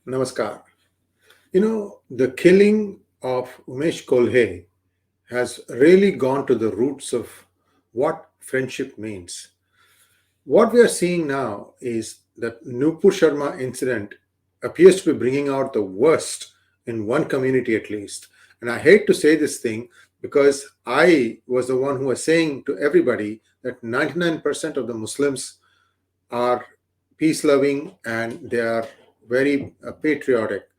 Namaskar. The killing of Umesh Kolhe has really gone to the roots of what friendship means. What we are seeing now is that Nupur Sharma incident appears to be bringing out the worst in one community at least. And I hate to say this thing because I was the one who was saying to everybody that 99% of the Muslims are peace loving and they are very patriotic.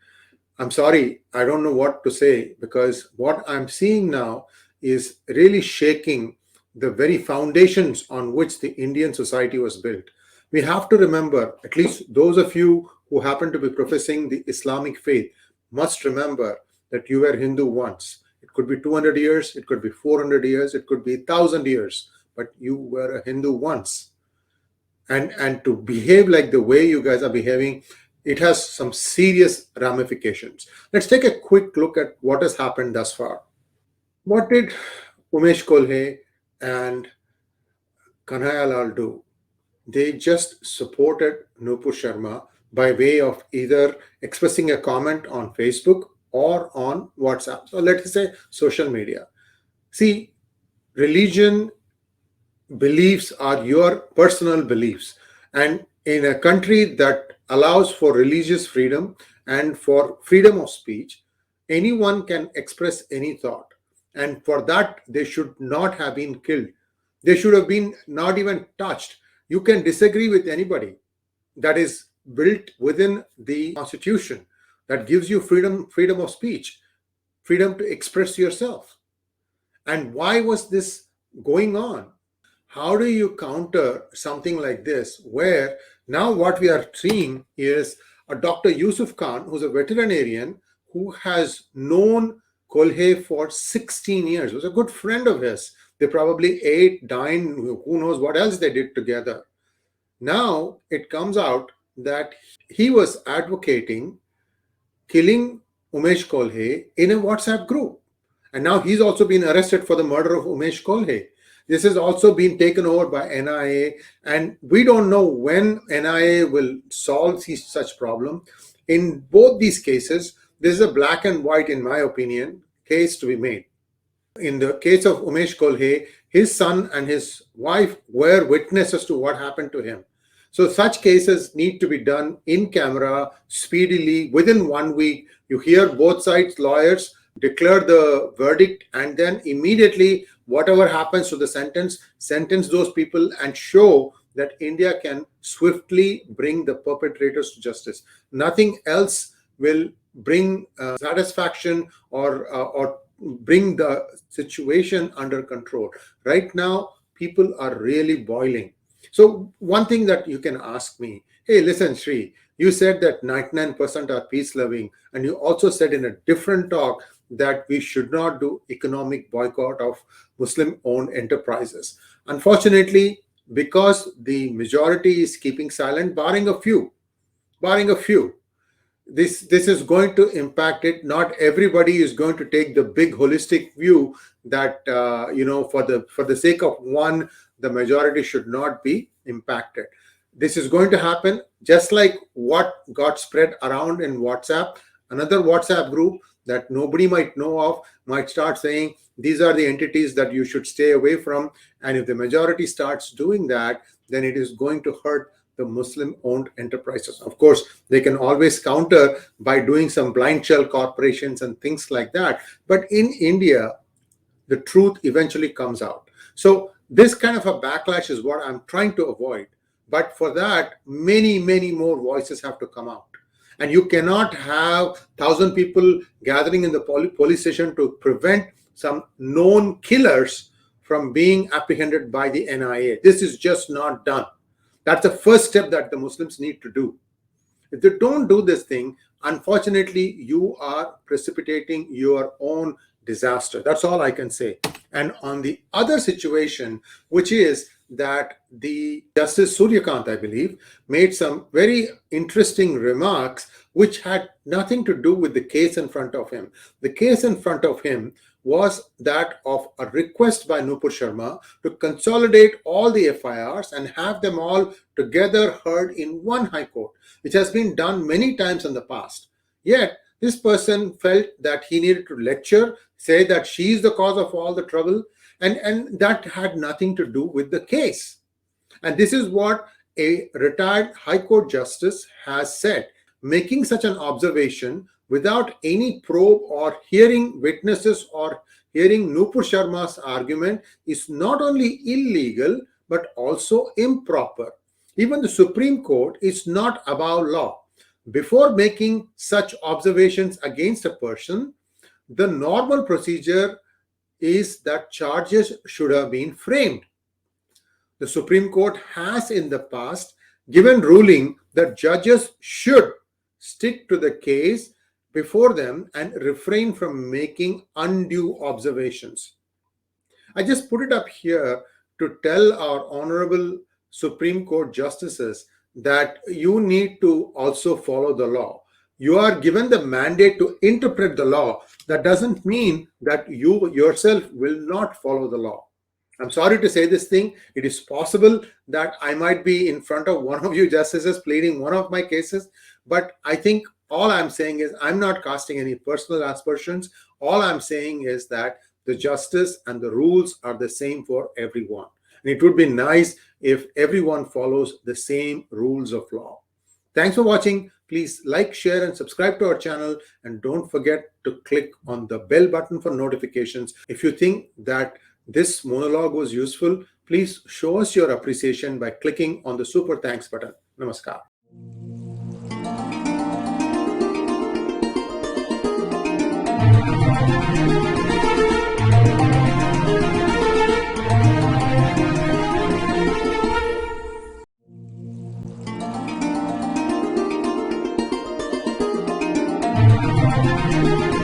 I'm sorry, I don't know what to say because what I'm seeing now is really shaking the very foundations on which the Indian society was built. We have to remember, at least those of you who happen to be professing the Islamic faith, must remember that you were Hindu once. It could be 200 years, it could be 400 years, it could be 1,000 years, but you were a Hindu once. And to behave like the way you guys are behaving, it has some serious ramifications. Let's take a quick look at what has happened thus far. What did Umesh Kolhe and Kanhaiya Lal do? They just supported Nupur Sharma by way of either expressing a comment on Facebook or on WhatsApp. So let's say social media. See, religion beliefs are your personal beliefs. And in a country that allows for religious freedom and for freedom of speech, anyone can express any thought. And for that, they should not have been killed. They should have been not even touched. You can disagree with anybody. That is built within the Constitution that gives you freedom of speech, freedom to express yourself. And why was this going on? How do you counter something like this, where now what we are seeing is a Dr. Yusuf Khan, who's a veterinarian who has known Kolhe for 16 years, was a good friend of his. They probably ate, dined, who knows what else they did together. Now it comes out that he was advocating killing Umesh Kolhe in a WhatsApp group. And now he's also been arrested for the murder of Umesh Kolhe. This has also been taken over by NIA, and we don't know when NIA will solve such problem. In both these cases, this is a black and white, in my opinion, case to be made. In the case of Umesh Kolhe, his son and his wife were witnesses to what happened to him. So such cases need to be done in camera, speedily, within 1 week. You hear both sides' lawyers declare the verdict, and then immediately whatever happens to the sentence those people and show that India can swiftly bring the perpetrators to justice. Nothing else will bring satisfaction or bring the situation under control. Right now, people are really boiling. So one thing that you can ask me, hey, listen, Sree, you said that 99% are peace-loving, and you also said in a different talk that we should not do economic boycott of Muslim-owned enterprises. Unfortunately, because the majority is keeping silent, barring a few, this is going to impact it. Not everybody is going to take the big holistic view that for the sake of one, the majority should not be impacted. This is going to happen just like what got spread around in WhatsApp. Another WhatsApp group that nobody might know of might start saying these are the entities that you should stay away from. And if the majority starts doing that, then it is going to hurt the Muslim-owned enterprises. Of course, they can always counter by doing some blind shell corporations and things like that. But in India, the truth eventually comes out. So this kind of a backlash is what I'm trying to avoid. But for that, many, many more voices have to come out. And you cannot have 1,000 people gathering in the police station to prevent some known killers from being apprehended by the NIA. This is just not done. That's the first step that the Muslims need to do. If they don't do this thing, unfortunately, you are precipitating your own disaster. That's all I can say. And on the other situation, which is that the Justice Suryakant, I believe, made some very interesting remarks which had nothing to do with the case in front of him. The case in front of him was that of a request by Nupur Sharma to consolidate all the FIRs and have them all together heard in one High Court, which has been done many times in the past. Yet, this person felt that he needed to lecture, say that she is the cause of all the trouble, and that had nothing to do with the case. And this is what a retired High Court justice has said. Making such an observation without any probe or hearing witnesses or hearing Nupur Sharma's argument is not only illegal but also improper. Even the Supreme Court is not above law. Before making such observations against a person, the normal procedure is that charges should have been framed. The Supreme Court has in the past given ruling that judges should stick to the case before them and refrain from making undue observations. I just put it up here to tell our honorable Supreme Court justices that you need to also follow the law. You are given the mandate to interpret the law. That doesn't mean that you yourself will not follow the law. I'm sorry to say this thing. It is possible that I might be in front of one of you justices pleading one of my cases, but I think all I'm saying is I'm not casting any personal aspersions. All I'm saying is that the justice and the rules are the same for everyone. And it would be nice if everyone follows the same rules of law. Thanks for watching. Please like, share, and subscribe to our channel. And don't forget to click on the bell button for notifications. If you think that this monologue was useful, please show us your appreciation by clicking on the super thanks button. Namaskar. Thank you.